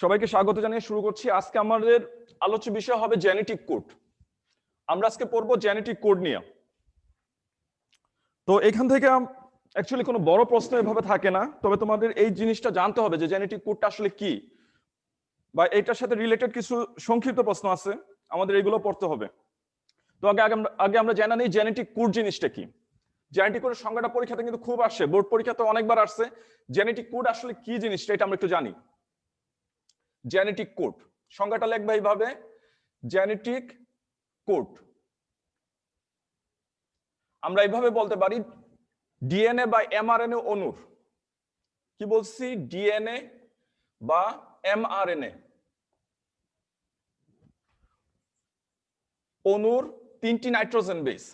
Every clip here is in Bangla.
সবাইকে স্বাগত জানিয়ে শুরু করছি। আজকে আমাদের আলোচ্য বিষয় হবে জেনেটিক কোড। আমরা আজকে পড়বো জেনেটিক কোড নিয়ে। তো এখান থেকে অ্যাকচুয়ালি কোনো বড় প্রশ্ন এভাবে থাকে না, তবে তোমাদের এই জিনিসটা জানতে হবে যে জেনেটিক কোডটা আসলে কি, বা এটার সাথে রিলেটেড কিছু সংক্ষিপ্ত প্রশ্ন আছে, আমাদের এগুলো পড়তে হবে। তো আগে আমরা জানা নেই জেনেটিক কোড জিনিসটা কি। জেনেটিক কোডের সংজ্ঞাটা পরীক্ষাতে কিন্তু খুব আসে, বোর্ড পরীক্ষাতে অনেকবার আসছে। জেনেটিক কোড আসলে কি জিনিসটা এটা আমরা একটু জানি। জেনেটিক কোড সংজ্ঞাটা লিখবে এইভাবে, জেনেটিক কোড আমরা এইভাবে বলতে পারি ডিএনএ বা এমআরএনএ অণুর, কি বলছি, ডিএনএ বা এমআরএনএ অণুর তিনটি নাইট্রোজেন বেস,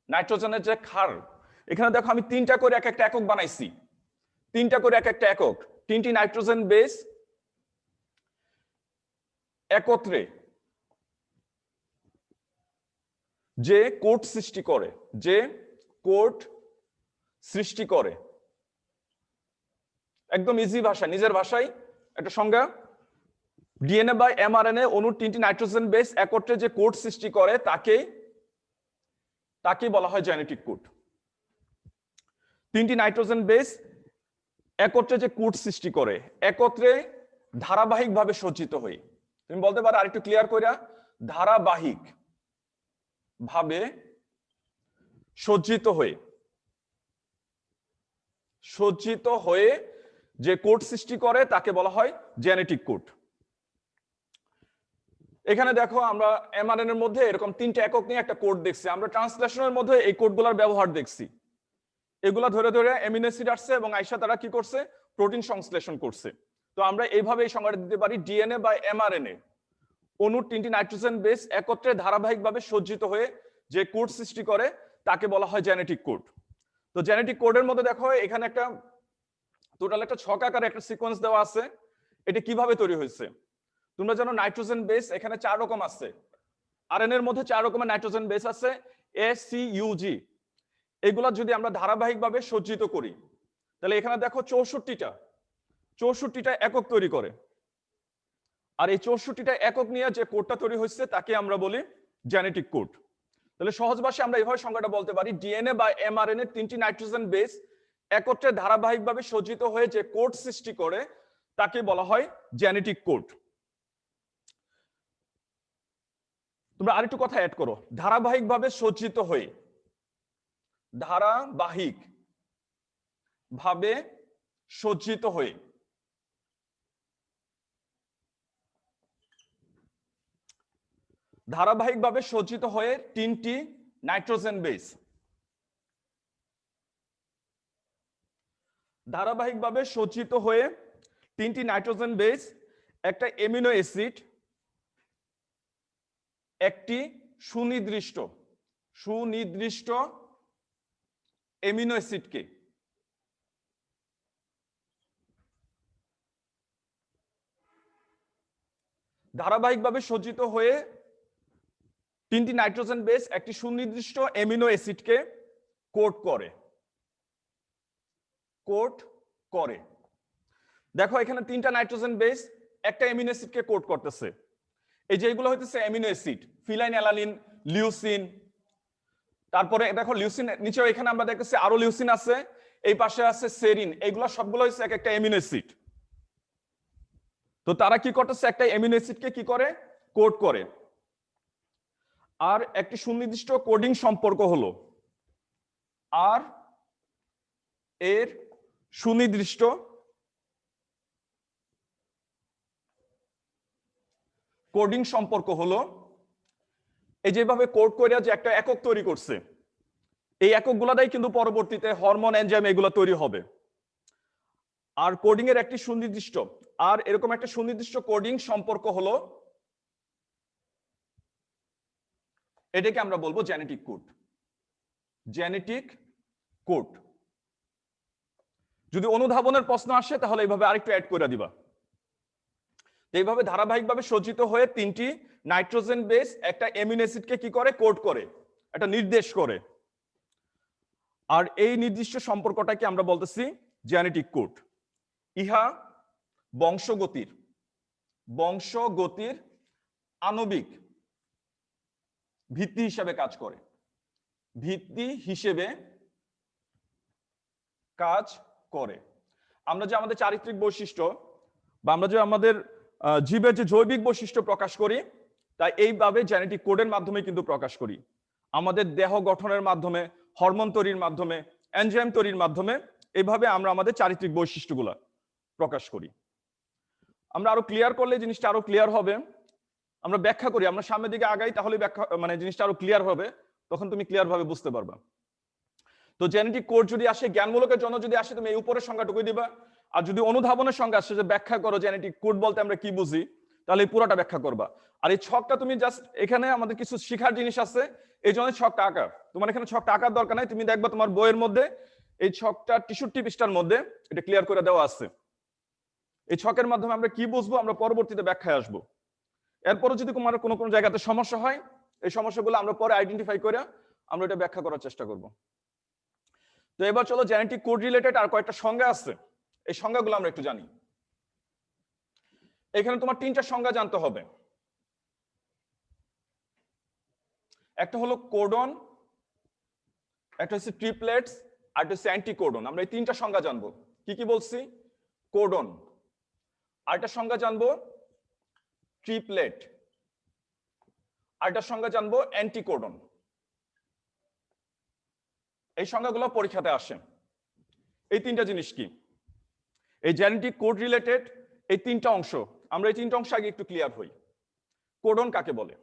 নাইট্রোজেনের যে ক্ষার, এখানে দেখো আমি তিনটা করে এক একটা একক বানাইছি, তিনটা করে এক একটা একক, তিনটি নাইট্রোজেন বেস একত্রে যে কোড সৃষ্টি করে, একদম ইজি ভাষা, নিজের ভাষায় একটা সংজ্ঞা, ডিএনএ বা এমআরএনএ অণুর তিনটি নাইট্রোজেন বেস একত্রে যে কোড সৃষ্টি করে তাকে বলা হয় জেনেটিক কোড। তিনটি নাইট্রোজেন বেস একত্রে যে কোড সৃষ্টি করে, একত্রে ধারাবাহিকভাবে সজ্জিত হয়ে, তুমি বলতে পারো আরেকটু ক্লিয়ার কইরা, ধারাবাহিক ভাবে সজ্জিত হয়ে যে কোড সৃষ্টি করে তাকে বলা হয় জেনেটিক কোড। এখানে দেখো আমরা এমআরএনএ এর মধ্যে এরকম তিনটা একক নিয়ে একটা কোড দেখছি, আমরা ট্রান্সলেশনের মধ্যে এই কোডগুলোর ব্যবহার দেখছি। এগুলা ধরে ধরে অ্যামিনো অ্যাসিড আসছে এবং আইসা তারা কি করছে, প্রোটিন সংশ্লেষণ করছে। তো আমরা এইভাবে এই সংজ্ঞাটা দিতে পারি, ডিএনএ বা এমআরএনএ অণুর তিনটি নাইট্রোজেন বেস একত্রে ধারাবাহিকভাবে সজ্জিত হয়ে যে কোড সৃষ্টি করে তাকে বলা হয় জেনেটিক কোড। তো জেনেটিক কোডের মধ্যে দেখো এখানে একটা টোটাল একটা ছক আকারে একটা সিকোয়েন্স দেওয়া আছে। এটা কিভাবে তৈরি হয়েছে তোমরা জানো, নাইট্রোজেন বেস এখানে 4 রকম আছে, আরএনএ এর মধ্যে 4 রকমের নাইট্রোজেন বেস আছে, এ সি ইউ জি। এগুলা যদি আমরা ধারাবাহিকভাবে সজ্জিত করি তাহলে এখানে দেখো 64টা একক তৈরি করে, আর এই 64টা একক নিয়ে যে কোডটা তৈরি হয়েছে তাকে আমরা বলি জেনেটিক কোড। তাহলে সহজ ভাষায় আমরা এইভাবে সংজ্ঞাটা বলতে পারি, ডিএনএ বা এমআরএনএ তিনটি নাইট্রোজেন বেস একত্রে ধারাবাহিকভাবে সজ্জিত হয়ে যে কোড সৃষ্টি করে তাকে বলা হয় জেনেটিক কোড। তোমরা আরেকটু কথা অ্যাড করো, ধারাবাহিকভাবে সজ্জিত হয়ে, ধারাবাহিকভাবে সজ্জিত হয়ে। ধারাবাহিকভাবে সজ্জিত হয়ে তিনটি নাইট্রোজেন বেস, ধারাবাহিকভাবে সজ্জিত হয়ে তিনটি নাইট্রোজেন বেস, একটা এমিনো অ্যাসিড, একটি সুনির্দিষ্ট এমিনো অ্যাসিডকে ধারাবাহিকভাবে সজ্জিত হয়ে তিনটি নাইট্রোজেন বেস একটি সুনির্দিষ্ট এমিনো অ্যাসিডকে কোড করে। দেখো এখানে তিনটা নাইট্রোজেন বেস একটা এমিনো অ্যাসিডকে কোড করতেছে। এই যে এগুলো হইতেছে অ্যামিনো অ্যাসিড, ফিনাইলঅ্যালানিন, লিউসিন, তারপরে দেখো লিউসিন নিচেও এখানে আমরা দেখতেছি আরো লিউসিন আছে, এই পাশে আছে সেরিন, এগুলো সবগুলো হচ্ছে এক একটা অ্যামিনো অ্যাসিড। তো তারা কি করতেছে, একটা অ্যামিনো অ্যাসিডকে কি করে, কোড করে। আর একটি সুনির্দিষ্ট কোডিং সম্পর্ক হলো, আর এর সুনির্দিষ্ট কোডিং সম্পর্ক হলো, এই যেভাবে কোড করে যে একটা একক তৈরি করছে, এই এককগুলাটাই কিন্তু পরবর্তীতে হরমোন, এনজাইম এগুলো তৈরি হবে। আর কোডিং এর একটি সুনির্দিষ্ট, আর এরকম একটা সুনির্দিষ্ট কোডিং সম্পর্ক হলো, এটাকে আমরা বলবো জেনেটিক কোড। যদি অনুধাবনের প্রশ্ন আসে তাহলে এইভাবে আরেকটু অ্যাড করে দিবা। এইভাবে ধারাবাহিকভাবে সজ্জিত হয়ে তিনটি নাইট্রোজেন বেস একটা অ্যামিনো অ্যাসিডকে কি করে, কোড করে, একটা নির্দেশ করে। আর এই নির্দিষ্ট সম্পর্কটাকে আমরা বলতেছি জেনেটিক কোড। ইহা বংশগতির আণবিক ভিত্তি হিসেবে কাজ করে, আমরা যে আমাদের চারিত্রিক বৈশিষ্ট্য বা আমরা যে আমাদের জীবের যে জৈবিক বৈশিষ্ট্য প্রকাশ করি, তাই এইভাবে জেনেটিক কোডের মাধ্যমে কিন্তু প্রকাশ করি। আমাদের দেহ গঠনের মাধ্যমে, হরমোন তৈরির মাধ্যমে, এনজাইম তৈরির মাধ্যমে এইভাবে আমরা আমাদের চারিত্রিক বৈশিষ্ট্যগুলো প্রকাশ করি। আমরা আরো ক্লিয়ার করলে জিনিসটা আরো ক্লিয়ার হবে। আমরা ব্যাখ্যা করি, আমরা সামনের দিকে আগাই, তাহলে ব্যাখ্যা মানে জিনিসটা আরো ক্লিয়ার হবে, তখন তুমি ক্লিয়ার ভাবে বুঝতে পারবা। তো জেনেটিক কোড যদি আসে, জ্ঞানমূলকের জন্য যদি আসে, তুমি এই উপরের সংজ্ঞাটুকুই দিবা। আর যদি অনুধাবনের সংজ্ঞা আসে, যে ব্যাখ্যা করো জেনেটিক কোড বলতে আমরা কি বুঝি, তাহলে এই পুরোটা ব্যাখ্যা করবা। আর এই ছকটা তুমি জাস্ট, এখানে আমাদের কিছু শিখার জিনিস আছে, এই জন্য ছকটা আঁকার, তোমার এখানে ছকটা আঁকার দরকার নাই। তুমি দেখবা তোমার বইয়ের মধ্যে এই ছকটা 63 পৃষ্ঠার মধ্যে এটা ক্লিয়ার করে দেওয়া আছে। এই ছকের মাধ্যমে আমরা কি বুঝবো, আমরা পরবর্তীতে ব্যাখ্যায় আসবো। এরপরও যদি তোমার কোনো কোনো জায়গাতে সমস্যা হয়, এই সমস্যাগুলো আমরা পরে আইডেন্টিফাই করে আমরা এটা ব্যাখ্যা করার চেষ্টা করব। তো এবার চলো, জেনেটিক কোড রিলেটেড আর কয়েকটা সংজ্ঞা আছে, এই সংজ্ঞাগুলো আমরা একটু জানি। এখানে তোমার 3টা সংজ্ঞা জানতে হবে। একটা হলো কোডন, একটা হচ্ছে ট্রিপলেটস, আর একটা হচ্ছে অ্যান্টিকোডন। আমরা এই 3টা সংজ্ঞা জানবো। কি কি বলছি? কোডন, আরেকটা সংজ্ঞা জানবো ট্রিপলেট, আরেকটা সংজ্ঞা জানবো অ্যান্টিকোডন। এই সংজ্ঞাগুলো পরীক্ষাতে আসে। এই 3টা জিনিস কি? এই জেনেটিক কোড রিলেটেড এই 3টা অংশ, আমরা এই 3টা অংশ আগে একটু ক্লিয়ার হই। কোডন কাকে বলে?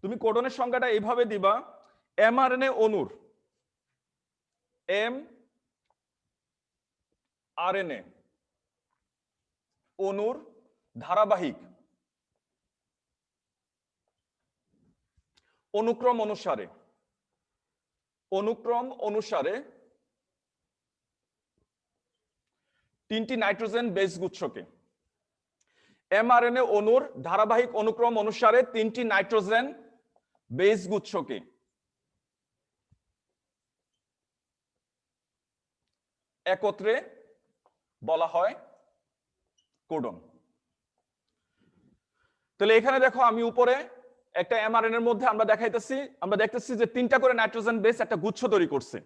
তুমি কোডনের সংজ্ঞাটা এইভাবে দিবা, এমআরএনএ অণুর, এমআরএনএ অণুর ধারাবাহিক অনুক্রম অনুসারে 3টি নাইট্রোজেন বেস গুচ্ছকে, এমআরএনএ অণুর ধারাবাহিক অনুক্রম অনুসারে 3টি নাইট্রোজেন বেস গুচ্ছকে একত্রে বলা হয় কোডন। তাহলে এখানে দেখো, আমি উপরে একটা এমআরএনএর মধ্যে আমরা দেখতেছি যে 3টা করে নাইট্রোজেন বেস একটা গুচ্ছ তৈরি করছে।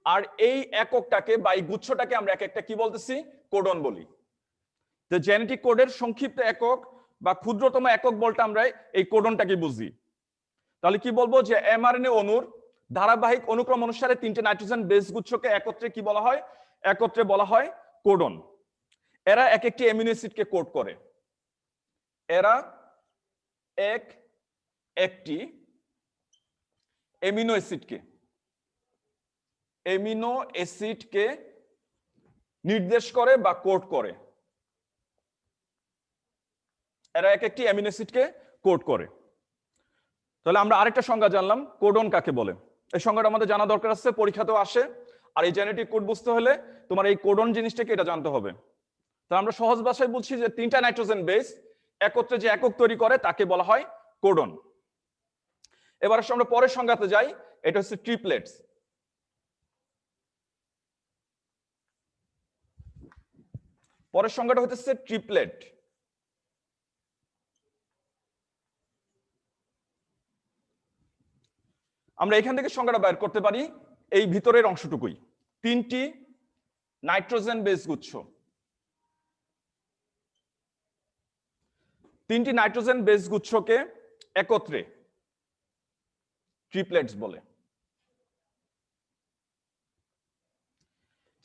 আর এই এককটাকে বা এই গুচ্ছটাকে আমরা একটা কি বলতেছি? কোডন বলি। তো জেনেটিক কোডের সংক্ষিপ্ত একক বা ক্ষুদ্রতম একক বলতে আমরা এই কোডনটাকে বুঝি। তাহলে কি বলবো? যে এমআরএনএ অণুর ধারাবাহিক অনুক্রম অনুসারে 3টে নাইট্রোজেন বেস গুচ্ছকে একত্রে কি বলা হয়? একত্রে বলা হয় কোডন। এরা এক একটি অ্যামিনো অ্যাসিডকে কোড করে। এরা একটি অ্যামিনো অ্যাসিডকে নির্দেশ করে বা কোড করে। এরা এক একটি অ্যামিনো অ্যাসিডকে কোড করে। তাহলে আমরা আরেকটা সংজ্ঞা জানলাম, কোডন কাকে বলে। এই সংজ্ঞাটা আমাদের জানা দরকার আছে, পরীক্ষাতেও আসে। আর এই জেনেটিক কোড বুঝতে হলে তোমার এই কোডন জিনিসটাকে এটা জানতে হবে। তো আমরা সহজ ভাষায় বলছি যে 3টা নাইট্রোজেন বেস একত্রে যে একক তৈরি করে তাকে বলা হয় কোডন। এবার আমরা পরের সংজ্ঞাতে যাই, এটা হচ্ছে ট্রিপলেটস। পরের সংজ্ঞাটা হচ্ছে ট্রিপলেট। আমরা এখান থেকে সংজ্ঞাটা বের করতে পারি এই ভিতরের অংশটুকুই, 3টি নাইট্রোজেন বেস গুচ্ছ। 3টি নাইট্রোজেন বেস গুচ্ছকে একত্রে ট্রিপলেটস বলে।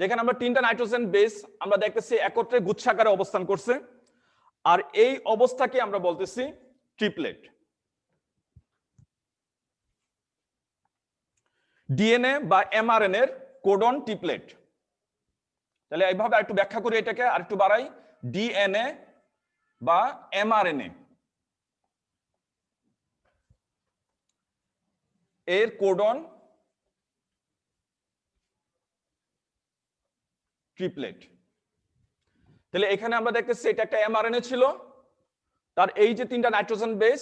যেখানে আমরা 3টা নাইট্রোজেন বেস আমরা দেখতেছি একত্রে গুচ্ছাকারে অবস্থান করছে, আর এই অবস্থাকে আমরা বলতেছি ট্রিপলেট। ডিএনএ বা এমআরএনএ এর কোডন ট্রিপলেট। তাহলে এইভাবে আরেকটু ব্যাখ্যা করি, এটাকে আরেকটু বাড়াই। ডিএনএ বা এমআরএনএ এর কোডন ট্রিপলেট। তাহলে এখানে আমরা দেখতেছি এটা একটা এমআরএনএ ছিল, তার এই যে 3টা নাইট্রোজেন বেস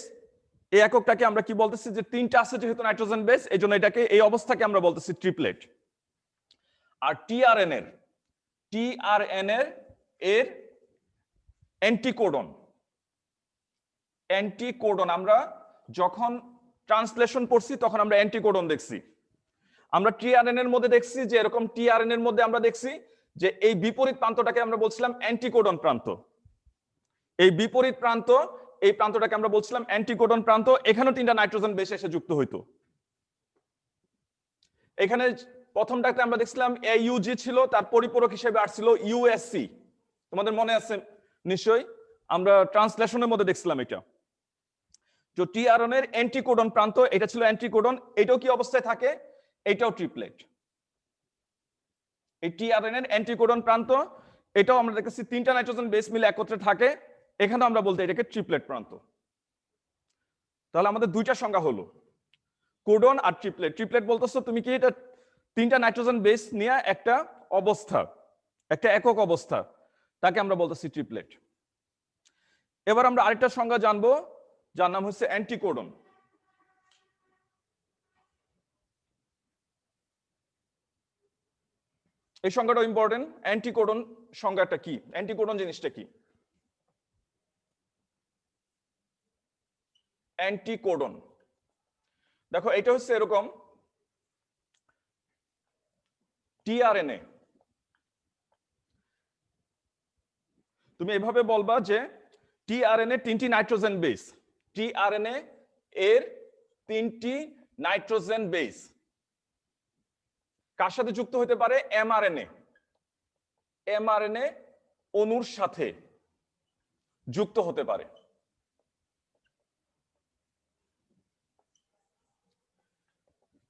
এই এককটাকে আমরা কি বলতেছি, যে তিনটা আছে যেহেতু নাইট্রোজেন বেস, এই জন্য এটাকে, এই অবস্থাকে আমরা বলতেছি ট্রিপলেট। আর টিআরএনএর এর অ্যান্টিকোডন আমরা যখন ট্রান্সলেশন পড়ছি তখন আমরা অ্যান্টিকোডন দেখছি। আমরা টিআরএন এর মধ্যে দেখছি যে এরকম টিআরএন এর মধ্যে আমরা দেখছি যে এই বিপরীত প্রান্তটাকে আমরা বলছিলাম অ্যান্টিকোডন প্রান্ত। এই বিপরীত প্রান্ত, এই প্রান্তটাকে আমরা বলছিলাম অ্যান্টিকোডন প্রান্ত। এখানেও তিনটা নাইট্রোজেন বেস এসে যুক্ত হইতো। এখানে প্রথমটাতে আমরা দেখছিলাম AUG ছিল, তার পরিপূরক হিসেবে আসছিল USC। তোমাদের মনে আছে নিশ্চয়ই, আমরা ট্রান্সলেশনের মধ্যে দেখছিলাম এটা। তো টিআরএন এর অ্যান্টিকোডন প্রান্ত, এটা ছিল অ্যান্টিকোডন, এটাও কি অবস্থায় থাকে, এটাও ট্রিপলেট। এই টিআরএন এর অ্যান্টিকোডন প্রান্ত, এটাও আমরা দেখেছি তিনটা নাইট্রোজেন বেস মিলে একত্রে থাকে, এখানে আমরা বলতে এটাকে ট্রিপলেট প্রান্ত। তাহলে আমাদের দুইটা সংজ্ঞা হলো, কোডন আর ট্রিপলেট। ট্রিপলেট বলতেছো তুমি কি, এটা তিনটা নাইট্রোজেন বেস নিয়ে একটা অবস্থা, একটা একক অবস্থা, তাকে আমরা বলতেছি ট্রিপলেট। এবার আমরা আরেকটা সংজ্ঞা জানবো, যার নাম হচ্ছে অ্যান্টিকোডন। এই সংজ্ঞাটা ইম্পর্টেন্ট। অ্যান্টিকোডন সংজ্ঞাটা কি, অ্যান্টিকোডন জিনিসটা কি? অ্যান্টিকোডন দেখো, এটা হচ্ছে এরকম, টিআরএনএ তুমি এভাবে বলবা যে টিআরএনএ তিনটি নাইট্রোজেন বেস, টিআরএনএ এর তিনটি নাইট্রোজেন বেস কার সাথে যুক্ত হতে পারে? এমআরএনএ অণুর সাথে যুক্ত হতে পারে।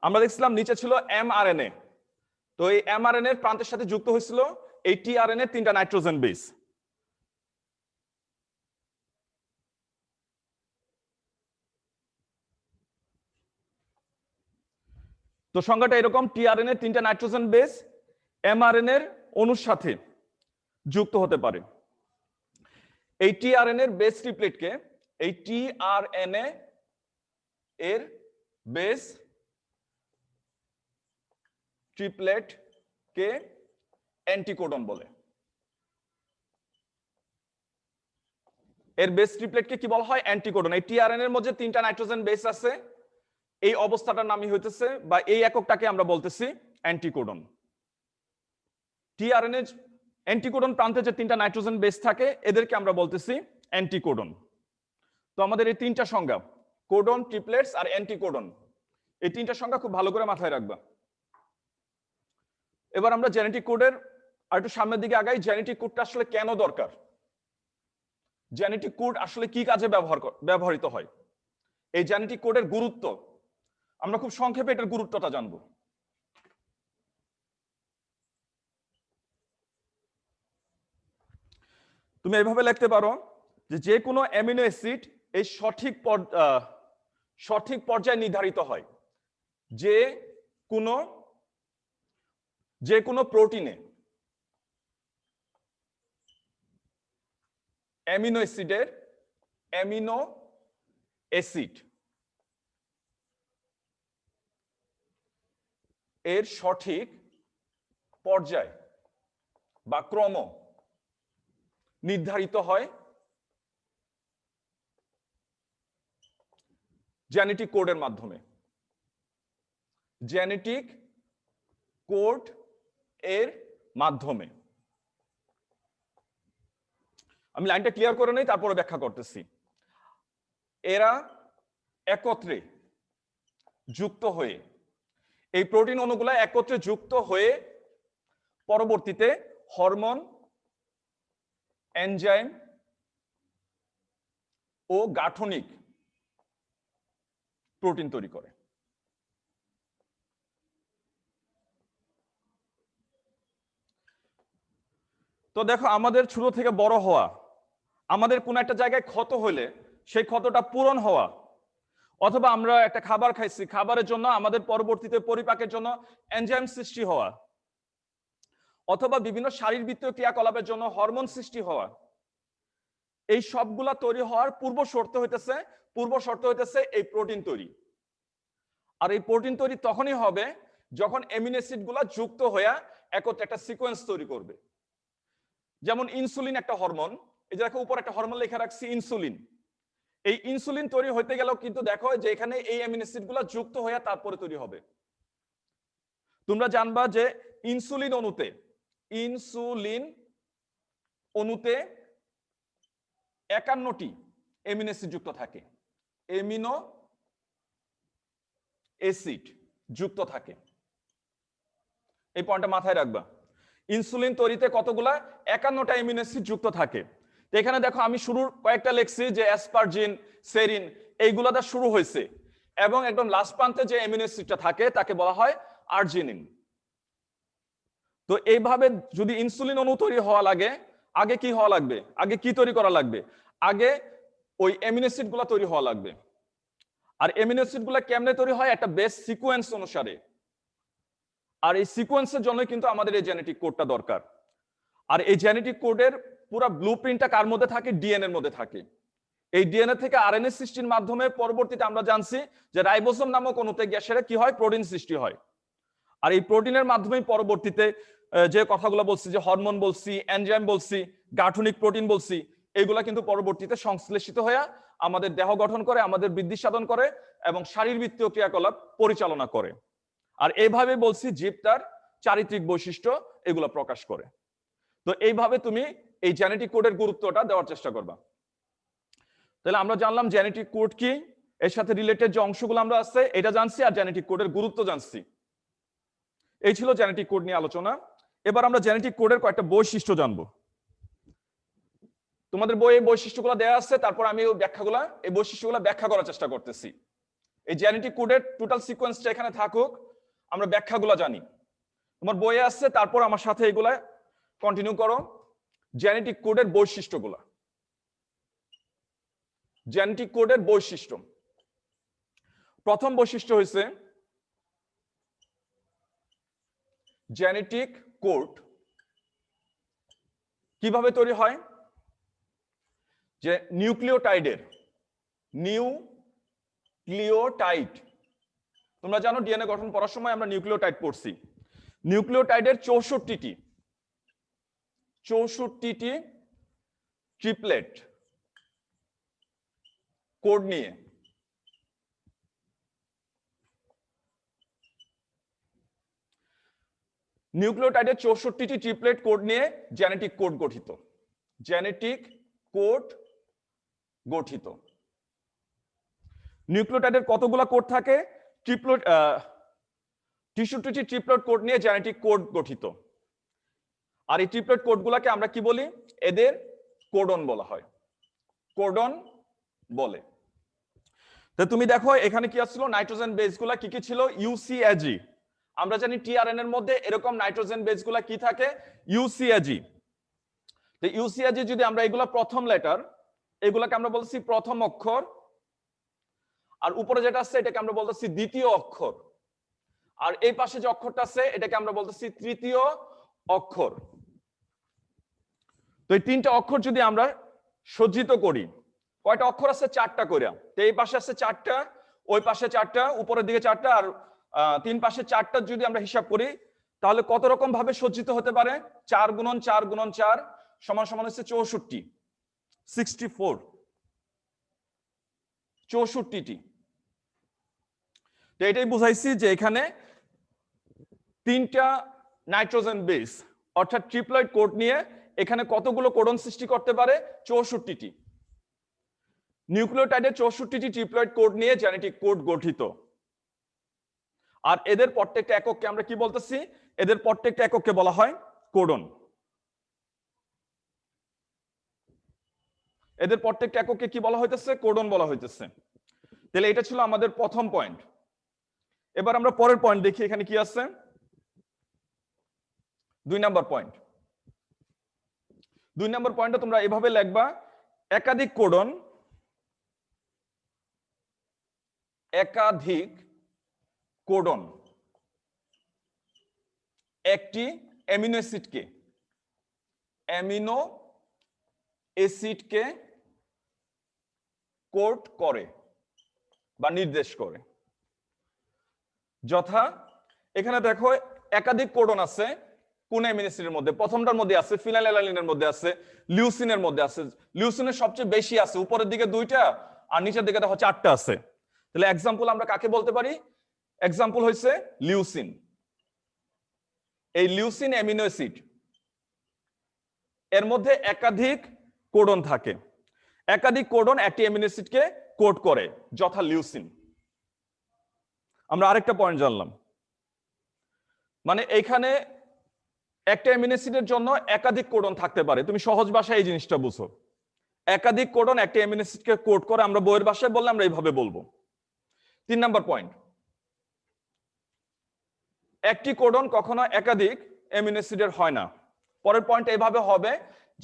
আমরা দেখছিলাম নিচে ছিল এমআরএনএ, তো এই এমআরএনএ এর প্রান্তের সাথে যুক্ত হয়েছিল এই টিআরএনএ তিনটা নাইট্রোজেন বেস। তো সংজ্ঞাটা এরকম, টিআরএনএ তিনটা নাইট্রোজেন বেস এমআরএনএ এর অণুর সাথে যুক্ত হতে পারে। এই টিআরএনএ এর বেস ট্রিপলেটকে, এই টিআরএনএ এর বেস ট্রিপলেট কে অ্যান্টিকোডন বলে। এর বেস ট্রিপলেটকে কি বলা হয়? অ্যান্টিকোডন। এই টিআরএনএ এর মধ্যে তিনটা নাইট্রোজেন বেস আছে, এই অবস্থাটার নামই হইতেছে, বা এই এককটাকে আমরা বলতেছি অ্যান্টিকোডন। টিআরএনএ অ্যান্টিকোডন প্রান্তে যে তিনটা নাইট্রোজেন বেস থাকে এদেরকে আমরা বলতেছি অ্যান্টিকোডন। তো আমাদের এই তিনটা সংজ্ঞা, কোডন, ট্রিপলেটস আর অ্যান্টিকোডন, এই তিনটা সংজ্ঞা খুব ভালো করে মাথায় রাখবা। এবার আমরা জেনেটিক কোডের আর একটু সামনের দিকে আগাই। জেনেটিক কোডটা আসলে কেন দরকার, জেনেটিক কোড আসলে কি কাজে ব্যবহৃত হয়, এই জেনেটিক কোডের গুরুত্ব, আমরা খুব সংক্ষেপে এটার গুরুত্বটা জানবো। তুমি এইভাবে লিখতে পারো যে যে কোনো অ্যামিনো অ্যাসিড এই সঠিক পর্যায়ে নির্ধারিত হয় যে কোনো প্রোটিনে, অ্যামিনো অ্যাসিড এর সঠিক পর্যায় বা ক্রম নির্ধারিত হয় জেনেটিক কোডের মাধ্যমে। জেনেটিক কোড এর মাধ্যমে, আমি লাইনটা ক্লিয়ার করে নেই তারপরে ব্যাখ্যা করতেছি। এরা একত্রে যুক্ত হয়ে, এই প্রোটিন অণুগুলা একত্রে যুক্ত হয়ে পরবর্তীতে হরমোন, এনজাইম ও গাঠনিক প্রোটিন তৈরি করে। তো দেখো, আমাদের ছোট থেকে বড় হওয়া, আমাদের কোনো একটা জায়গায় ক্ষত হলে সেই ক্ষতটা পূরণ হওয়া, অথবা আমরা একটা খাবার খাইছি, খাবারের জন্য আমাদের পরবর্তীতে পরিপাকের জন্য এনজাইম সৃষ্টি হওয়া, অথবা বিভিন্ন শারীরবৃত্তীয় ক্রিয়াকলাপের জন্য হরমোন সৃষ্টি হওয়া, এই সবগুলা তৈরি হওয়ার পূর্ব শর্ত হইতেছে এই প্রোটিন তৈরি। আর এই প্রোটিন তৈরি তখনই হবে যখন অ্যামিনো অ্যাসিড গুলা যুক্ত হয়ে একত্রে একটা সিকোয়েন্স তৈরি করবে। যেমন ইনসুলিন একটা হরমোন, এই যে দেখো উপর একটা হরমোন লেখা রাখছি ইনসুলিন। এই ইনসুলিন তৈরি হইতে গেলেও কিন্তু দেখো যে এখানে এই অ্যামিনো অ্যাসিড গুলা যুক্ত হয়ে তারপরে তৈরি হবে। তোমরা জানবা যে ইনসুলিন অণুতে 51টি অ্যামিনো অ্যাসিড যুক্ত থাকে, অ্যামিনো অ্যাসিড যুক্ত থাকে। এই পয়েন্টটা মাথায় রাখবা। ইনসুলিন তৈরিতে কতগুলা 51টা অ্যামিনো অ্যাসিড যুক্ত থাকে। তো এখানে দেখো আমি শুরুর কয়েকটা লিখছি যে অ্যাসপারজিন, সেরিন, এইগুলাটা শুরু হয়েছে, এবং একদম লাস্ট প্রান্তে যে অ্যামিনো অ্যাসিডটা থাকে তাকে বলা হয় আর্জিনিন। তো এইভাবে যদি ইনসুলিন অণু তৈরি হওয়া লাগে, আগে কি হওয়া লাগবে? আগে কি তৈরি করা লাগবে? আগে ওই অ্যামিনো অ্যাসিড গুলা তৈরি হওয়া লাগবে। আর অ্যামিনো অ্যাসিড গুলা কেমনে তৈরি হয়? একটা বেস সিকোয়েন্স অনুসারে। আর এই সিকোয়েন্সের জন্য কিন্তু আমাদের এই জেনেটিক কোডটা দরকার। আর এই জেনেটিক কোডের পুরো ব্লুপ্রিন্টটা কার মধ্যে থাকে? ডিএনএ এর মধ্যে থাকে। এই ডিএনএ থেকে আরএনএ সৃষ্টির মাধ্যমে পরবর্তীতে আমরা জানছি যে রাইবোসোম নামক অণুতে গিয়ে সেটা কি হয়? প্রোটিন সৃষ্টি হয়। আর এই প্রোটিনের মাধ্যমে পরবর্তীতে যে কথাগুলো বলছি, যে হরমোন বলছি, এনজাইম বলছি, গাঠনিক প্রোটিন বলছি, এইগুলা কিন্তু পরবর্তীতে সংশ্লেষিত হয়ে আমাদের দেহ গঠন করে, আমাদের বৃদ্ধি সাধন করে এবং শারীরবৃত্তীয় ক্রিয়াকলাপ পরিচালনা করে। আর এইভাবে বলছি জীব তার চারিত্রিক বৈশিষ্ট্য এগুলো প্রকাশ করে। তো এইভাবে তুমি এই জেনেটিক কোডের গুরুত্বটা দেওয়ার চেষ্টা করবা। তাহলে আমরা জানলাম জেনেটিক কোড কি, এর সাথে রিলেটেড যে অংশগুলো আমরা আছে এটা জানছি, আর জেনেটিক কোডের গুরুত্ব জানছি। এই ছিল জেনেটিক কোড নিয়ে আলোচনা। এবার আমরা জেনেটিক কোডের কয়েকটা বৈশিষ্ট্য জানবো। তোমাদের বইয়ে বৈশিষ্ট্যগুলো দেওয়া আছে, তারপর আমি এই বৈশিষ্ট্যগুলো ব্যাখ্যা করার চেষ্টা করতেছি। এই জেনেটিক কোডের টোটাল সিকোয়েন্সটা এখানে থাকুক, আমরা ব্যাখ্যাগুলো জানি। তোমার বইয়ে আছে, তারপর আমার সাথে এগুলা কন্টিনিউ করো। জেনেটিক কোডের বৈশিষ্ট্যগুলো, জেনেটিক কোডের বৈশিষ্ট্য। প্রথম বৈশিষ্ট্য হয়েছে জেনেটিক কোড কিভাবে তৈরি হয়? যে নিউক্লিওটাইড, তোমরা জানো ডিএনএ গঠন পড়ার সময় আমরা নিউক্লিওটাইড পড়ছি। নিউক্লিওটাইডের 64টি ট্রিপলেট কোড নিয়ে জেনেটিক কোড গঠিত। জেনেটিক কোড গঠিত। নিউক্লিওটাইডের কতগুলা কোড থাকে? 63টি ট্রিপলেট কোড নিয়ে জেনেটিক কোড গঠিত। আর এই ট্রিপলেট কোডগুলোকে আমরা কি বলি? এদের কোডন বলা হয়, কোডন বলে। তো তুমি দেখো এখানে কি আসছিল, নাইট্রোজেন বেসগুলা কি কি ছিল? ইউসিএজি। আমরা জানি টিআরএন এর মধ্যে এরকম নাইট্রোজেন বেসগুলা কি থাকে? ইউসিএজি। তো ইউসিএজি যদি আমরা এগুলা প্রথম লেটার, এগুলাকে আমরা বলছি প্রথম অক্ষর, আর উপরে যেটা আছে এটাকে আমরা বলতেছি দ্বিতীয় অক্ষর, আর এই পাশে যে অক্ষরটা আছে এটাকে আমরা বলতেছি তৃতীয় অক্ষর। তো এই তিনটা অক্ষর যদি আমরা সজ্জিত করি, কয়টা অক্ষর আছে? 4টা করে। তো এই পাশে আছে 4টা, ওই পাশে 4টা, উপরের দিকে 4টা, আর 3 পাশে 4টা যদি আমরা হিসাব করি, তাহলে কত রকম ভাবে সজ্জিত হতে পারে? 4 গুণন 4 গুণন 4 সমান সমান হচ্ছে 64, 64টি। তো এটাই বুঝাইছি যে এখানে 3টা নাইট্রোজেন বেস অর্থাৎ ট্রিপলয়েড কোড নিয়ে এখানে কতগুলো কোডন সৃষ্টি করতে পারে? 64টি। নিউক্লিওটাইডের 64টি ট্রিপলয়েড কোড নিয়ে জেনেটিক কোড গঠিত। আর এদের প্রত্যেকটা একককে আমরা কি বলতেছি? এদের প্রত্যেকটা একককে বলা হয় কোডন। এদের প্রত্যেকটা একককে কি বলা হইতেছে? কোডন বলা হইতেছে। তাহলে এটা ছিল আমাদের প্রথম পয়েন্ট। এবার আমরা পরের পয়েন্ট দেখি এখানে কি আছে। 2 নাম্বার পয়েন্ট। 2 নাম্বার পয়েন্টটা তোমরা এভাবে লিখবা, একাধিক কোডন, একাধিক কোডন একটি অ্যামিনো অ্যাসিডকে কোড করে বা নির্দেশ করে। যথা এখানে দেখো একাধিক কোডন আছে কোন অ্যামিনো অ্যাসিডের মধ্যে, প্রথমটার মধ্যে আছে, ফিনাইলঅ্যালানিনের মধ্যে আছে, লিউসিনের মধ্যে আছে। লিউসিনের সবচেয়ে বেশি আছে, উপরের দিকে 2টা আর নিচের দিকে দেখো 4টা আছে। তাহলে এক্সাম্পল আমরা কাকে বলতে পারি? এক্সাম্পল হইছে লিউসিন। এই লিউসিন অ্যামিনো অ্যাসিড এর মধ্যে একাধিক কোডন থাকে, একাধিক কোডন একটি অ্যামিনো অ্যাসিডকে কোড করে, যথা লিউসিন। আমরা আরেকটা পয়েন্ট জানলাম, মানে এইখানে একটা অ্যামিনো অ্যাসিডের জন্য একাধিক কোডন থাকতে পারে। তুমি সহজ ভাষায় এই জিনিসটা বুঝো, একাধিক কোডন একটি অ্যামিনো অ্যাসিডকে কোড করে। আমরা বইয়ের ভাষায় বললে আমরা এইভাবে বলবো। 3 নাম্বার পয়েন্ট, একটি কোডন কখনো একাধিক অ্যামিনো অ্যাসিডের হয় না। পরের পয়েন্ট এইভাবে হবে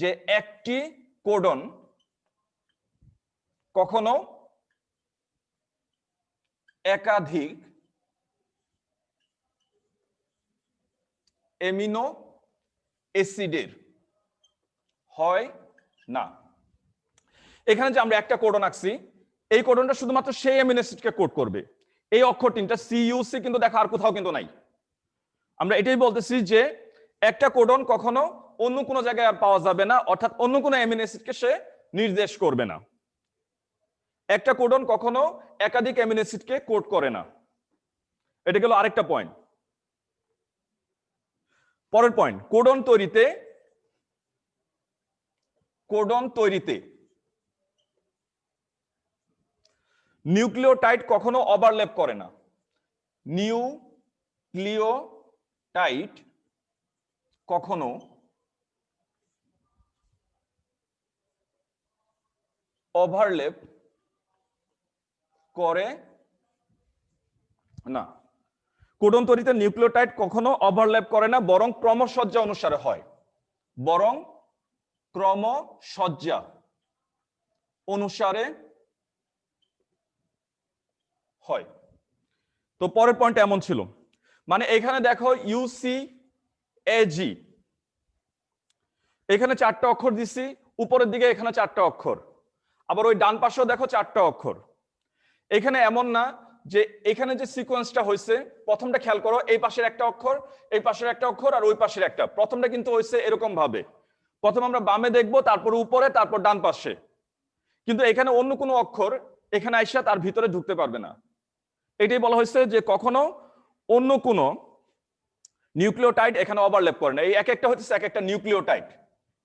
যে একটি কোডন কখনো একাধিক অ্যামিনো অ্যাসিডের হয় না। এখানে যে আমরা একটা কোডন আঁকছি, এই কোডনটা শুধুমাত্র সেই অ্যামিনো অ্যাসিডকে কোড করবে। এই অক্ষর 3টা CUC কিন্তু দেখা আর কোথাও কিন্তু নাই। আমরা এটাই বলতেছি যে একটা কোডন কখনো অন্য কোনো জায়গায় আর পাওয়া যাবে না, অর্থাৎ অন্য কোনো অ্যামিনো অ্যাসিডকে সে নির্দেশ করবে না। একটা কোডন কখনো একাধিক অ্যামিনো অ্যাসিডকে কোড করে না। এটা গেল আরেকটা পয়েন্ট। পরের পয়েন্ট, কোডন তৈরিতে নিউক্লিওটাইড কখনো ওভারল্যাপ করে না। নিউক্লিওটাইড কখনো ওভারল্যাপ করে না। কোডন তৈরিতে নিউক্লিওটাইড কখনো ওভারল্যাপ করে না, বরং ক্রমসজ্জা অনুসারে হয়। বরং ক্রমসজ্জা অনুসারে হয়। তো পরের পয়েন্ট এমন ছিল, মানে এখানে দেখো UCAG, এখানে 4টা অক্ষর দিছি, উপরের দিকে এখানে 4টা অক্ষর, আবার ওই ডান পাশেও দেখো 4টা অক্ষর। এখানে এমন না যে এখানে যে সিকোয়েন্সটা হয়েছে, প্রথমটা খেয়াল করো, এই পাশের একটা অক্ষর, এই পাশের একটা অক্ষর আর ওই পাশের একটা। প্রথমটা কিন্তু হয়েছে এরকম ভাবে, প্রথম আমরা বামে দেখবো, তারপর উপরে, তারপর ডান পাশে। কিন্তু এখানে অন্য কোনো অক্ষর এখানে আইসা তার ভিতরে ঢুকতে পারবে না। এটাই বলা হয়েছে যে কখনো অন্য কোনো নিউক্লিওটাইড এখানে ওভারল্যাপ করে না। এই এক একটা হচ্ছে এক একটা নিউক্লিওটাইড,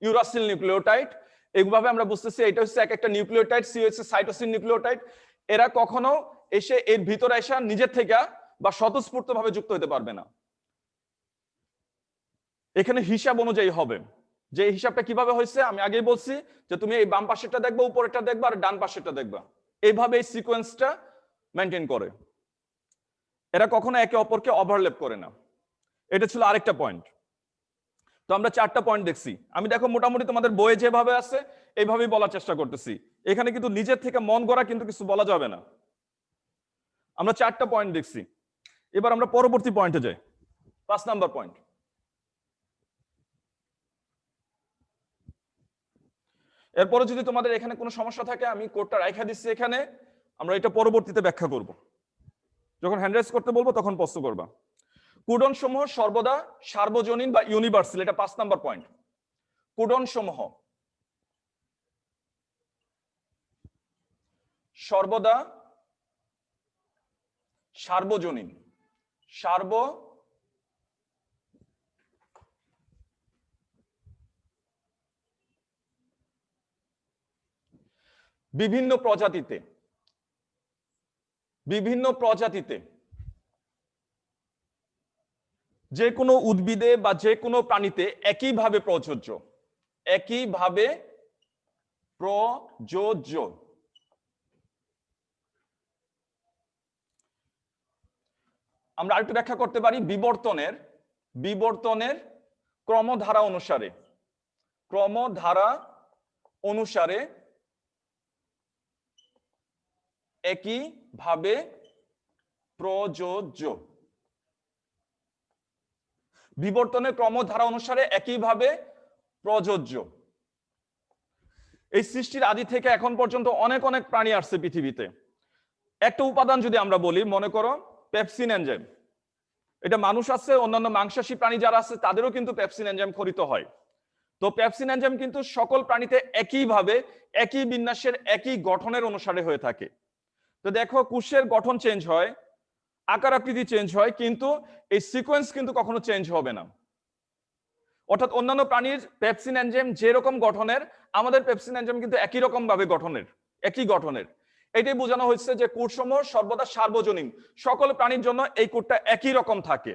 ইউরাসিল নিউক্লিওটাইড। এইভাবে আমরা বুঝতেছি এটা হচ্ছে এক একটা নিউক্লিওটাইড। সি হচ্ছে সাইটোসিন নিউক্লিওটাইড। এরা কখনো এসে এর ভিতরে এসে নিজের থেকে বা স্বতঃস্ফূর্ত ভাবে যুক্ত হতে পারবে না। এখানে হিসাব অনুযায়ী হবে, যে হিসাবটা কিভাবে হয়েছে আমি আগেই বলছি, যে তুমি এই বাম পাশেরটা দেখবা, উপরেরটা দেখবা আর ডান পাশেরটা দেখবা, এইভাবে এই সিকোয়েন্সটা মেনটেন করে। এরা কখনো একে অপরকে ওভারল্যাপ করে না। এটা ছিল আরেকটা পয়েন্ট। তো আমরা 4টা পয়েন্ট দেখছি। আমি দেখো মোটামুটি তোমাদের বইয়ে যেভাবে আছে এইভাবেই বলার চেষ্টা করতেছি। এখানে কিন্তু নিজের থেকে মন গড়া কিন্তু কিছু বলা যাবে না। আমরা 4টা পয়েন্ট দেখছি, এবার আমরা পরবর্তী পয়েন্টে যাই। 5 নাম্বার পয়েন্ট, এরপরে যদি তোমাদের এখানে কোনো সমস্যা থাকে আমি কোডটা রাইখা দিচ্ছি এখানে, আমরা এটা পরবর্তীতে ব্যাখ্যা করব। যখন হ্যান্ড রাইজ করতে বলবো তখন প্রশ্ন করবা। কোডন সমূহ সর্বদা সার্বজনীন বা ইউনিভার্সাল, এটা 5 নাম্বার পয়েন্ট। কোডন সমূহ সর্বদা সার্বজনীন, বিভিন্ন প্রজাতিতে যে কোনো উদ্ভিদে বা যে কোনো প্রাণীতে একইভাবে প্রযোজ্য, আমরা আরেকটু ব্যাখ্যা করতে পারি, বিবর্তনের ক্রমধারা অনুসারে একইভাবে প্রযোজ্য। বিবর্তনের ক্রমধারা অনুসারে একইভাবে প্রযোজ্য। এই সৃষ্টির আদি থেকে এখন পর্যন্ত অনেক অনেক প্রাণী আসছে পৃথিবীতে। একটা উপাদান যদি আমরা বলি, মনে করো পেপসিন এনজাইম, এটা মানুষ আছে, অন্যান্য মাংসাশী প্রাণী যারা আছে তাদেরও কিন্তু পেপসিন এনজাইম খরিত হয়। তো পেপসিন এনজাইম কিন্তু সকল প্রাণীতে একইভাবে একই বিন্যাসের একই গঠনের অনুসারে হয়ে থাকে। তো দেখো কোষের গঠন চেঞ্জ হয়, আকার আকৃতি চেঞ্জ হয়, কিন্তু এই সিকোয়েন্স কিন্তু কখনো চেঞ্জ হবে না। অর্থাৎ অন্যান্য প্রাণীর পেপসিন এনজাইম যেরকম গঠনের, আমাদের পেপসিন এনজাইম কিন্তু একই রকম ভাবে গঠনের, একই গঠনের। এটাই বোঝানো হয়েছে যে কোডসমূহ সর্বদা সার্বজনীন, সকল প্রাণীর জন্য এই কোডটা একই রকম থাকে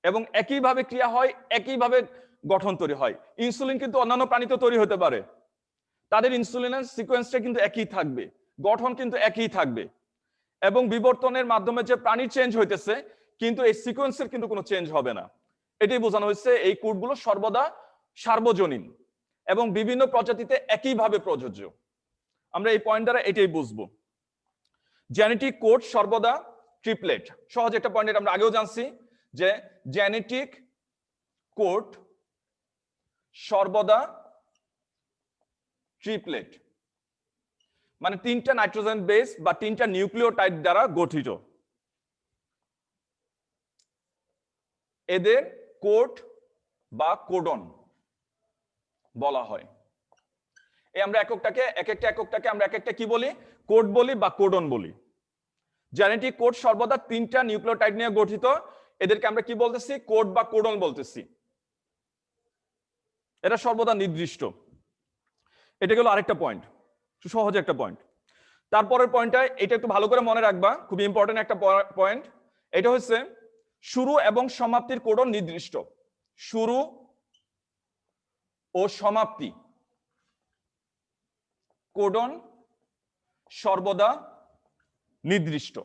এবং একইভাবে ক্রিয়া হয়, একইভাবে গঠন তৈরি হয়। ইনসুলিন কিন্তু অন্যান্য প্রাণীতে তৈরি হতে পারে, তাদের ইনসুলিনের সিকোয়েন্সটা কিন্তু একই থাকবে, গঠন কিন্তু একই থাকবে, এবং বিবর্তনের মাধ্যমে যে প্রাণীর চেঞ্জ হইতেছে কিন্তু এই সিকোয়েন্সের কিন্তু কোনো চেঞ্জ হবে না। এটাই বোঝানো হয়েছে এই কোডগুলো সর্বদা সার্বজনীন এবং বিভিন্ন প্রজাতিতে একইভাবে প্রযোজ্য। আমরা এই পয়েন্ট দ্বারা এটাই বুঝবো। জেনেটিক কোড সর্বদা ট্রিপলেট। সহজ একটা পয়েন্ট আমরা আগেও জানছি যে জেনেটিক কোড সর্বদা ট্রিপলেট, মানে তিনটা নাইট্রোজেন বেস বা তিনটা নিউক্লিওটাইড দ্বারা গঠিত। এদের কোড বা কোডন বলা হয়। এই আমরা এককটাকে আমরা এক একটা কি বলি, কোড বলি বা কোডন বলি। জেনেটিক কোড সর্বদা তিনটা নিউক্লিওটাইড নিয়ে গঠিত, এদেরকে আমরা কি বলতেছি, কোড বা কোডন বলতেছি। এটা সর্বদা নির্দিষ্ট। এটা গেল আরেকটা পয়েন্ট, সহজ একটা পয়েন্ট। তারপরের পয়েন্টটা, এটা একটু ভালো করে মনে রাখবা, খুব ইম্পর্টেন্ট একটা পয়েন্ট। এটা হচ্ছে শুরু এবং সমাপ্তির কোডন নির্দিষ্ট। শুরু ও সমাপ্তি কোডন সর্বদা নির্দিষ্ট।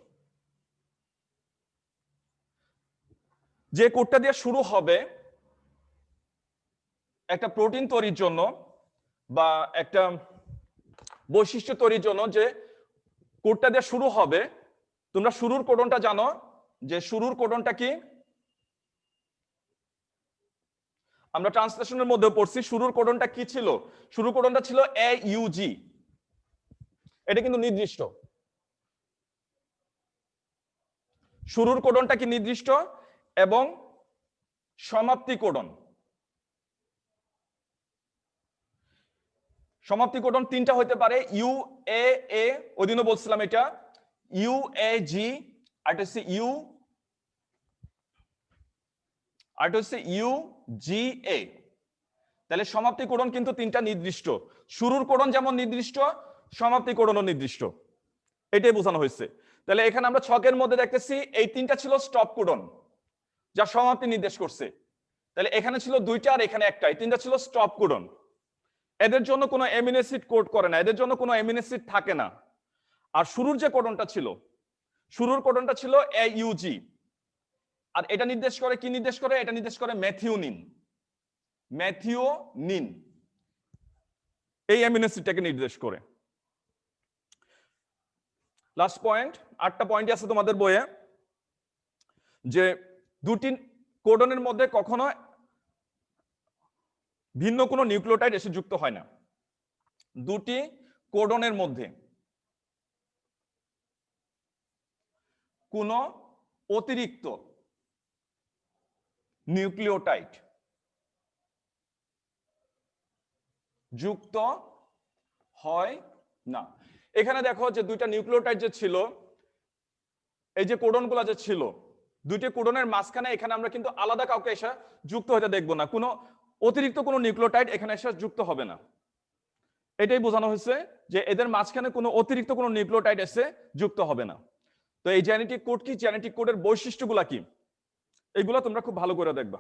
যে কোডটা দিয়ে শুরু হবে একটা প্রোটিন তৈরির জন্য বা একটা বৈশিষ্ট্য তৈরির জন্য, যে কোডটা দিয়ে শুরু হবে, তোমরা শুরুর কোডনটা জানো, যে শুরুর কোডনটা কি আমরা ট্রান্সলেশনের মধ্যে পড়ছি। শুরুর কোডনটা কি ছিল? শুরুর কোডনটা ছিল AUG। এটা কিন্তু নির্দিষ্ট। শুরুর কোডনটা কি নির্দিষ্ট, এবং সমাপ্তি কোডন, সমাপ্তি কোডন তিনটা হইতে পারে। UAA, ওই দিনও বলছিলাম এটা, UAG, আর হচ্ছে UGA। তাহলে সমাপ্তি কোডন কিন্তু তিনটা নির্দিষ্ট। শুরুর কোডন যেমন নির্দিষ্ট, সমাপ্তি কোডনও নির্দিষ্ট। এটাই বোঝানো হয়েছে। তাহলে এখানে আমরা ছকের মধ্যে দেখতেছি এই তিনটা ছিল স্টপ কোডন, যা সমাপ্তি নির্দেশ করছে। তাহলে এখানে ছিল দুইটা আর এখানে একটা, এই তিনটা ছিল স্টপ কোডন। এদের জন্য কোনো অ্যামিনো অ্যাসিড কোড করে না, এদের জন্য কোনো অ্যামিনো অ্যাসিড থাকে না। আর শুরুর যে কোডনটা ছিল, শুরুর কোডনটা ছিল AUG, আর এটা নির্দেশ করে কি নির্দেশ করে? এটা নির্দেশ করে ম্যাথিওনিন। ম্যাথিওনিন এই অ্যামিনো অ্যাসিডটাকে নির্দেশ করে। লাস্ট পয়েন্ট, 8টা পয়েন্ট আছে তোমাদের বইয়ে, যে দুটি কোডনের মধ্যে কখনো ভিন্ন কোনো নিউক্লিওটাইড এসে যুক্ত হয় না। দুটি কোডনের মধ্যে কোনো অতিরিক্ত নিউক্লিওটাইড যুক্ত হয় না। এখানে দেখো যে দুইটা নিউক্লিওটাইড যে ছিল, এই যে কোডনগুলো যে ছিল, দুইটি কোডনের মাঝখানে এখানে আমরা কিন্তু আলাদা কাউকে এসে যুক্ত হতে দেখবো না, কোনো অতিরিক্ত কোনো নিউক্লিওটাইড এখানে এসে যুক্ত হবে না। এটাই বোঝানো হয়েছে যে এদের মাঝখানে কোনো অতিরিক্ত কোনো নিউক্লিওটাইড এসে যুক্ত হবে না। তো এই জেনেটিক কোড কি, জেনেটিক কোডের বৈশিষ্ট্যগুলো কি, এইগুলো তোমরা খুব ভালো করে দেখবা।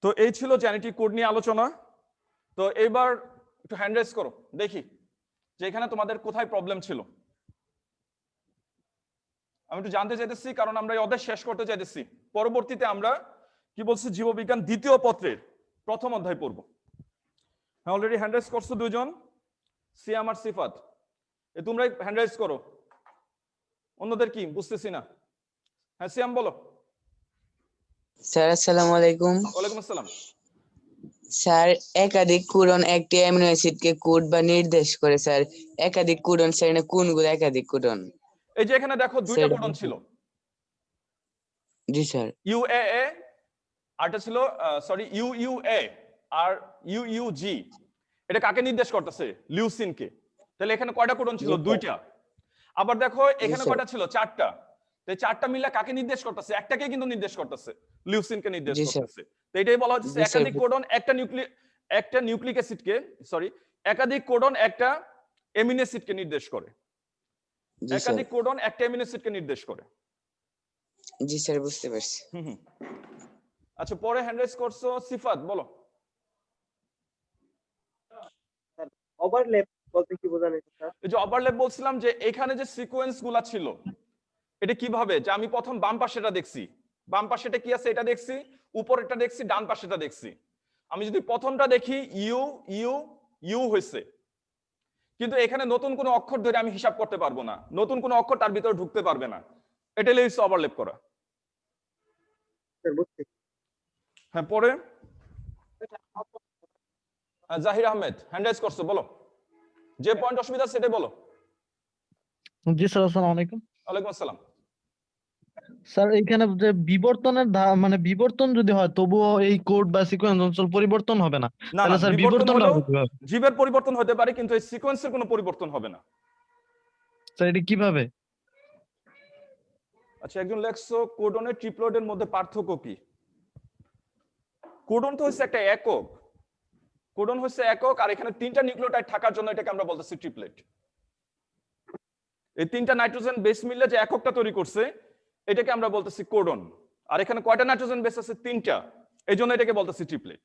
তো এই ছিল জেনেটিক কোড নিয়ে আলোচনা। তো এবার একটু হ্যান্ড রেজ করো, দেখি যে এখানে তোমাদের কোথায় প্রবলেম ছিল। আমি একটু জানতে চাইতেছি, কারণ আমরা এই অধ্যায় শেষ করতে চাইতেছি। পরবর্তীতে আমরা কি বলছি, জীববিজ্ঞান দ্বিতীয় পত্রের প্রথম অধ্যায় পড়ব। হ্যাঁ, অলরেডি হ্যান্ড রেজ করছো দুজন, সিয়াম আর সিফাত। তোমরাই হ্যান্ড রেজ করো, অন্যদের কি বুঝতেছি না। হ্যাঁ সিয়াম বলো। স্যার আসসালামু আলাইকুম। ওয়ালাইকুম আসসালাম। স্যার একাধিক কোডন একটি অ্যামিনো অ্যাসিডকে কোড বা নির্দেশ করে স্যার। একাধিক কোডন স্যার এটা কোনগুলো একাধিক কোডন? এই যে এখানে দেখো দুইটা স্যার কোডন ছিল, জি স্যার। ইউএএ আরটা ছিল সরি ইউইউএ আর ইউইউজি। এটা কাকে নির্দেশ করতেছে? লিউসিনকে। তাহলে এখানে কয়টা কোডন ছিল? জি স্যার। দুইটা। আবার দেখো এখানে স্যার। কয়টা ছিল? চারটা। তো এই চারটা মিলে কাকে নির্দেশ করতেছে? একটাকে কিন্তু নির্দেশ করতেছে, লিউসিনকে নির্দেশ জি স্যার। করতেছে। তো এটাই বলা হচ্ছে জি স্যার। একাধিক কোডন একটা নিউক্লিক অ্যাসিডকে সরি একাধিক কোডন একটা অ্যামিনো অ্যাসিডকে নির্দেশ করে। জি স্যার। একাধিক কোডন একটা অ্যামিনো অ্যাসিডকে নির্দেশ করে। জি স্যার বুঝতে পারছি। হুম হুম। আচ্ছা পরে হ্যান্ড রাইজ করছো সিফাত, বলো। ওভারল্যাপ বলতে কি বোঝানো হয়েছে স্যার? এই যে ওভারল্যাপ বলছিলাম যে এখানে যে সিকোয়েন্স গুলা ছিল এটা কিভাবে, যে আমি প্রথম বাম পাশেটা দেখছি, বাম পাশেটা কি আছে এটা দেখছি, উপরেরটা দেখছি, ডান পাশেটা দেখছি। আমি যদি প্রথমটা দেখি ইউ ইউ ইউ হয়েছে, কিন্তু এখানে নতুন কোনো অক্ষর ধরে আমি হিসাব করতে পারবো না, নতুন কোনো অক্ষর তার ভিতরে ঢুকতে পারবে না। এটা হচ্ছে ওভারল্যাপ করা। স্যার বুঝছি। হ্যাঁ পরে জাহির আহমেদ হ্যান্ড রাইজ করছো, বলো। যে পয়েন্ট অসুবিধা সেটাই বলো। জি স্যার, আসসালামু আলাইকুম। ওয়ালাইকুম আসসালাম। স্যার এইখানে যে বিবর্তনের মানে বিবর্তন যদি হয় তবুও এই কোড বা সিকোয়েন্স অঞ্চল পরিবর্তন হবে না, না তাহলে না, স্যার বিবর্তন বিবর্তনটা হলেও হবে কিভাবে? জীবের পরিবর্তন হতে পারে কিন্তু এই সিকোয়েন্সের কোনো পরিবর্তন হবে না। স্যার এটা কিভাবে? আচ্ছা একজন লেখছো কোডনের ট্রিপ্লয়েডের মধ্যে পার্থক্য কি? কোডন তো হচ্ছে একটা একক, কোডন হচ্ছে একক, আর এখানে তিনটা নিউক্লিওটাইড থাকার জন্য এটাকে আমরা বলতেছি ট্রিপলেট। এই তিনটা নাইট্রোজেন বেস মিলে যে এককটা তৈরি করছে এটাকে আমরা বলতেছি কোডন। আর এখানে কয়টা নাইট্রোজেন বেস আছে? তিনটা, এই জন্য এটাকে বলতেছি ট্রিপলেট।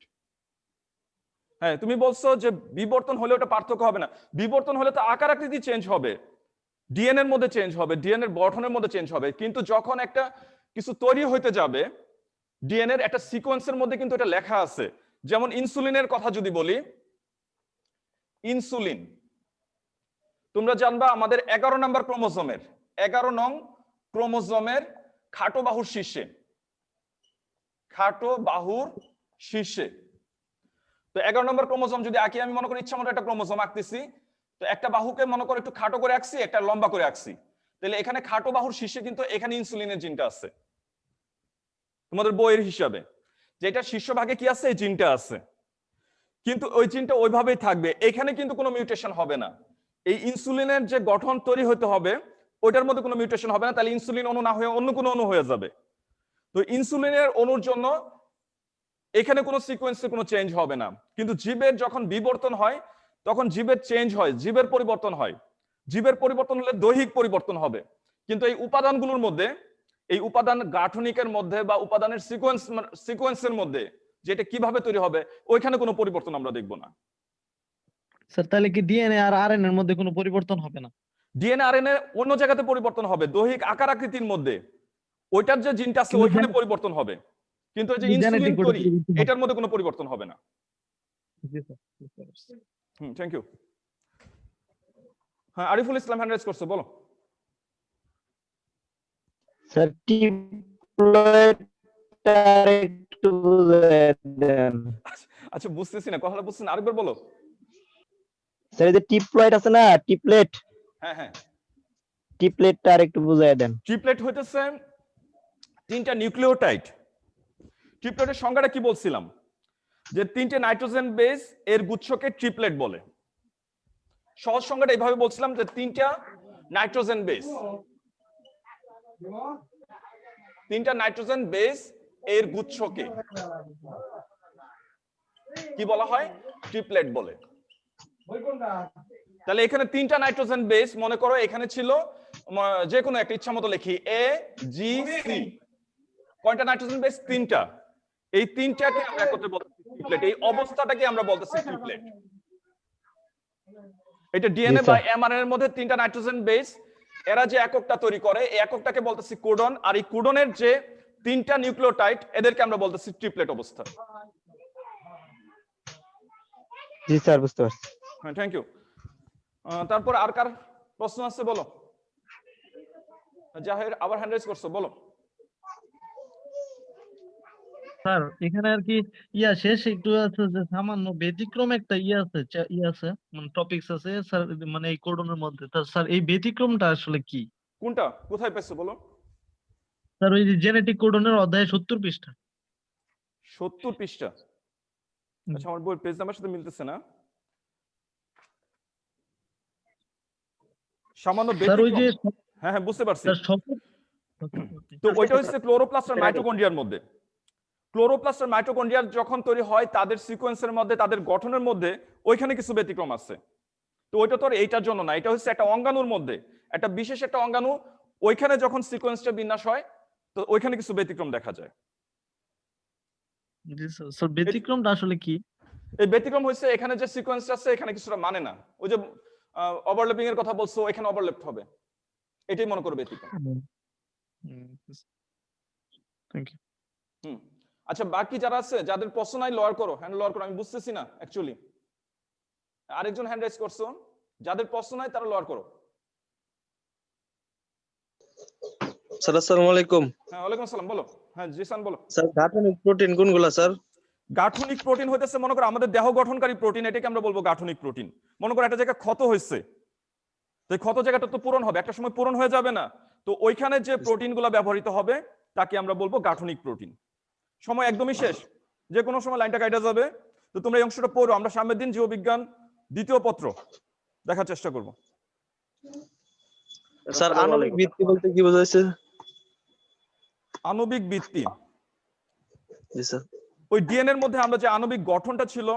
হ্যাঁ তুমি বলছো যে বিবর্তন হলে ওটা পার্থক্য হবে না, বিবর্তন হলে তো আকার আকৃতি চেঞ্জ হবে, ডিএনএ এর মধ্যে চেঞ্জ হবে, ডিএনএ এর গঠনের মধ্যে চেঞ্জ হবে, কিন্তু যখন একটা কিছু তৈরি হইতে যাবে ডিএনএ এর একটা সিকোয়েন্সের মধ্যে কিন্তু এটা লেখা আছে। যেমন ইনসুলিনের কথা যদি বলি, ইনসুলিন তোমরা জানবা আমাদের 11 নম্বর ক্রোমোজোমের 11 নং ক্রোমোজোমের খাটো বাহুর শীর্ষে, খাটো বাহুর শীর্ষে। তো 11 নম্বর ক্রোমোজোম যদি আঁকি, আমি মনে করি ইচ্ছা মতো একটা ক্রোমোজোম আঁকতেছি, তো একটা বাহুকে মনে করো একটু খাটো করে আঁকছি, একটা লম্বা করে আঁকছি, তাহলে এখানে খাটো বাহুর শীর্ষে কিন্তু এখানে ইনসুলিনের জিনটা আছে তোমাদের বইয়ের হিসাবে, যেটা শীর্ষভাগে কি আছে? এই জিনটা আছে, কিন্তু ওই জিনটা ওইভাবেই থাকবে, এখানে কিন্তু কোনো মিউটেশন হবে না। এই ইনসুলিনের যে গঠন তৈরি হতে হবে ওইটার মধ্যে কোনো মিউটেশন হবে না, তাহলে ইনসুলিন অণু না হয়ে অন্য কোনো অণু হয়ে যাবে। তো ইনসুলিনের অণুর জন্য এখানে কোনো সিকোয়েন্সে কোনো চেঞ্জ হবে না, কিন্তু জীবের যখন বিবর্তন হয় তখন জীবের চেঞ্জ হয়, জীবের পরিবর্তন হয়। জীবের পরিবর্তন হলে দৈহিক পরিবর্তন হবে, কিন্তু এই উপাদানগুলোর মধ্যে, এই উপাদান গাঠনিকের মধ্যে বা উপাদানের সিকোয়েন্সের মধ্যে যেটা কিভাবে তৈরি হবে ওইখানে কোনো পরিবর্তন আমরা দেখব না। স্যার তাহলে কি ডিএনএ আর আরএনএ এর মধ্যে কোনো পরিবর্তন হবে না? ডিএনএ আরএনএ অন্য জায়গাতে পরিবর্তন হবে, দৈহিক আকার আকৃতির মধ্যে ওইটার যে জিনটা আছে কিন্তু ওইখানে পরিবর্তন হবে, কিন্তু এই যে ইনসুলিন জেনেটিক কোডে তৈরি পরিবর্তন হবে। এটার মধ্যে কোনো পরিবর্তন হবে না। জি স্যার, বুঝতে পারছি। Thank you. হ্যাঁ আরিফুল ইসলাম হ্যান্ড রাইজ করছো, বলো। স্যার টিপ্লয়েডটা একটু বুঝায় দেন। আচ্ছা বুঝতেছি না, কথাটা বুঝছেন, আরেকবার বলো। স্যার এই যে টিপ্লয়েড আছে না, টিপলেট, হ্যাঁ হ্যাঁ, টিপলেটটা আর একটু বুঝায় দেন। ট্রিপলেট হইতেছে তিনটা নিউক্লিওটাইড। ট্রিপলেটের সংজ্ঞাটা কি বলছিলাম, যে তিনটে নাইট্রোজেন বেস এর গুচ্ছকে ট্রিপলেট বলে। সহজ সংজ্ঞাটা এইভাবে বলছিলাম যে তিনটা নাইট্রোজেন বেস, তিনটা নাইট্রোজেন বেস এর গুচ্ছকে কি বলা হয়? ট্রিপলেট বলে। তাহলে এখানে তিনটা নাইট্রোজেন বেস, মনে করো এখানে ছিল যে কোনো একটা, ইচ্ছা মতো লিখি এ জি সি, কয়টা নাইট্রোজেন বেস? তিনটা। এই তিনটাকে আমরা একত্রে বলতেছি ট্রিপলেট, এই অবস্থাটাকে আমরা বলতেছি ট্রিপলেট। এটা ডিএনএ বা এমআরএনএ এর মধ্যে তিনটা নাইট্রোজেন বেস, এরা যে এককটা তৈরি করে এই এককটাকে বলতেছি কোডন, আর এই কোডনের যে তিনটা নিউক্লিওটাইড এদেরকে আমরা বলতেছি ট্রিপলেট অবস্থা। জি স্যার বুঝতে পারছি। হ্যাঁ থ্যাংক ইউ। তারপর আর কার প্রশ্ন আছে বলো। জাহির আবার হ্যান্ড রাইজ করছো, বলো। স্যার এখানে আর কি শেষ একটু আছে যে সামান্য ব্যতিক্রম একটা আছে আছে মানে টপিকস আছে স্যার, মানে এই কোডনের মধ্যে। তা স্যার এই ব্যতিক্রমটা আসলে কি? কোনটা কোথায় পেয়েছো বলো? স্যার ওই যে জেনেটিক কোডনের অধ্যায় 70 পৃষ্ঠা। 70 পৃষ্ঠা? আচ্ছা, আমার বই পেজ নাম্বার সাথে মিলতেছে না। সামান্য স্যার ওই ব্যতিক্রম, যে হ্যাঁ হ্যাঁ বুঝতে পারছি। স্যার সব তো ওইটা হচ্ছে ক্লোরোপ্লাস্ট আর মাইটোকন্ড্রিয়ার মধ্যে। ক্লোরোপ্লাস্ট আর মাইটোকন্ড্রিয়া যখন তৈরি হয় তাদের সিকোয়েন্সের মধ্যে, তাদের গঠনের মধ্যে ওইখানে কিছু ব্যতিক্রম আছে। তো ওইটা তো আর এইটার জন্য না, এটা হচ্ছে একটা অঙ্গাণুর মধ্যে, একটা বিশেষ একটা অঙ্গাণু, ওইখানে যখন সিকোয়েন্সটা বিন্যাস হয় তো ওইখানে কিছু ব্যতিক্রম দেখা যায়। জি স্যার, স্যার ব্যতিক্রমটা আসলে কি? এই ব্যতিক্রম হচ্ছে এখানে যে সিকোয়েন্সটা আছে এখানে কিছুটা মানে না। ওই যে ওভারল্যাপিং এর কথা বলছো, এখানে ওভারল্যাপ হবে, এটাই মনে করো ব্যতিক্রম। Thank you. হুম। আচ্ছা, বাকি যারা আছে যাদের প্রশ্ন নাই লোয়ার করো, হ্যান্ড লোয়ার করো, আমি বুঝতেছি না অ্যাকচুয়ালি। আরেকজন হ্যান্ড রাইজ করছো, যাদের প্রশ্ন নাই তারা লোয়ার করো। স্যার আসসালামু আলাইকুম। হ্যাঁ ওয়ালাইকুম আসসালাম, বলো। হ্যাঁ জিসান বলো। স্যার গাঠনিক প্রোটিন কোনগুলা স্যার? গাঠনিক প্রোটিন হইতেছে মনে করো আমাদের দেহ গঠনকারী প্রোটিন, এটাকে আমরা বলবো গাঠনিক প্রোটিন। মনে করো একটা জায়গায় ক্ষত হয়েছে, তো এই ক্ষত জায়গাটা তো পূরণ হবে, একটা সময় পূরণ হয়ে যাবে না, তো ওইখানে যে প্রোটিনগুলো ব্যবহৃত হবে তাকে আমরা বলবো গাঠনিক প্রোটিন। সময় একদমই শেষ, যে কোনো সময় লাইনটা কাটা যাবে। তো তোমরা এই অংশটা পড়ো, আমরা সামনের দিন জীববিজ্ঞান 2য় পত্র দেখার চেষ্টা করব। স্যার আণবিক ভিত্তি বলতে কি বোঝাইছে? আণবিক ভিত্তি, জি স্যার। ওই ডিএনএ এর মধ্যে আমরা যে আণবিক গঠনটা ছিল